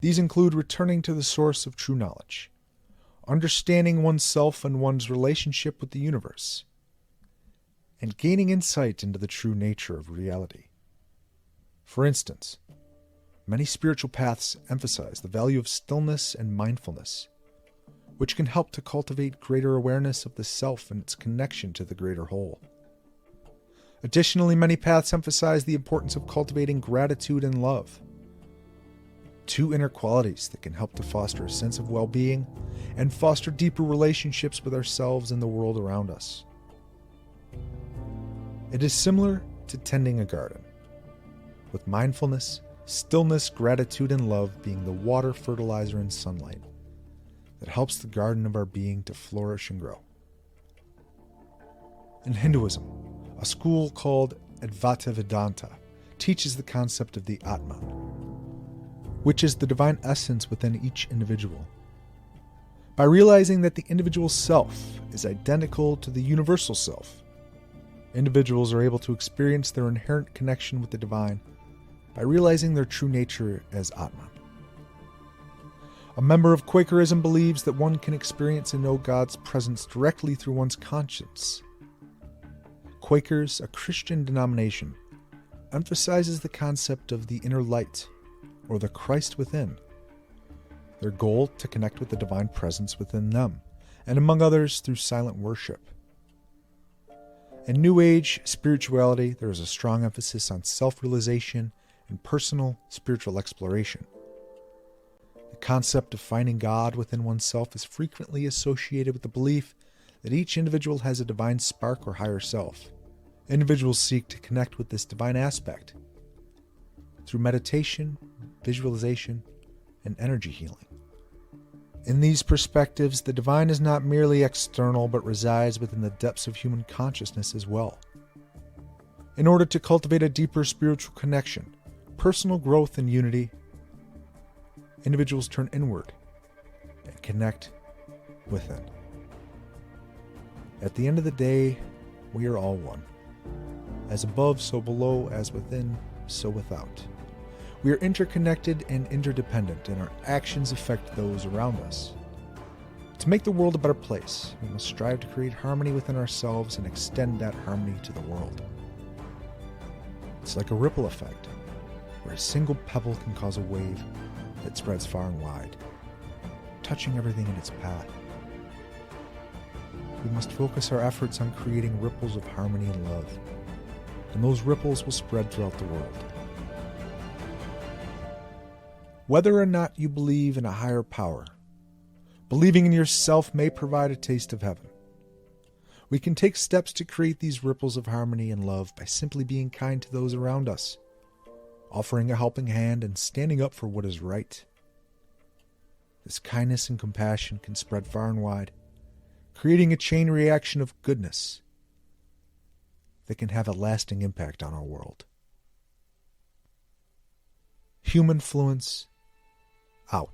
These include returning to the source of true knowledge, understanding oneself and one's relationship with the universe, and gaining insight into the true nature of reality. For instance, many spiritual paths emphasize the value of stillness and mindfulness, which can help to cultivate greater awareness of the self and its connection to the greater whole. Additionally, many paths emphasize the importance of cultivating gratitude and love, two inner qualities that can help to foster a sense of well-being and foster deeper relationships with ourselves and the world around us. It is similar to tending a garden, with mindfulness, stillness, gratitude, and love being the water, fertilizer, and sunlight that helps the garden of our being to flourish and grow. In Hinduism, a school called Advaita Vedanta teaches the concept of the Atman, which is the divine essence within each individual. By realizing that the individual self is identical to the universal self, individuals are able to experience their inherent connection with the divine by realizing their true nature as Atman. A member of Quakerism believes that one can experience and know God's presence directly through one's conscience. Quakers, a Christian denomination, emphasizes the concept of the inner light, or the Christ within. Their goal to connect with the divine presence within them, and among others through silent worship. In New Age spirituality, there is a strong emphasis on self-realization and personal spiritual exploration. The concept of finding God within oneself is frequently associated with the belief that each individual has a divine spark or higher self. Individuals seek to connect with this divine aspect through meditation, visualization, and energy healing. In these perspectives, the divine is not merely external but resides within the depths of human consciousness as well. In order to cultivate a deeper spiritual connection, personal growth, and unity, individuals turn inward and connect within. At the end of the day, we are all one. As above, so below, as within, so without. We are interconnected and interdependent, and our actions affect those around us. To make the world a better place, we must strive to create harmony within ourselves and extend that harmony to the world. It's like a ripple effect, where a single pebble can cause a wave that spreads far and wide, touching everything in its path. We must focus our efforts on creating ripples of harmony and love, and those ripples will spread throughout the world. Whether or not you believe in a higher power, believing in yourself may provide a taste of heaven. We can take steps to create these ripples of harmony and love by simply being kind to those around us, offering a helping hand, and standing up for what is right. This kindness and compassion can spread far and wide, creating a chain reaction of goodness that can have a lasting impact on our world. Human influence out.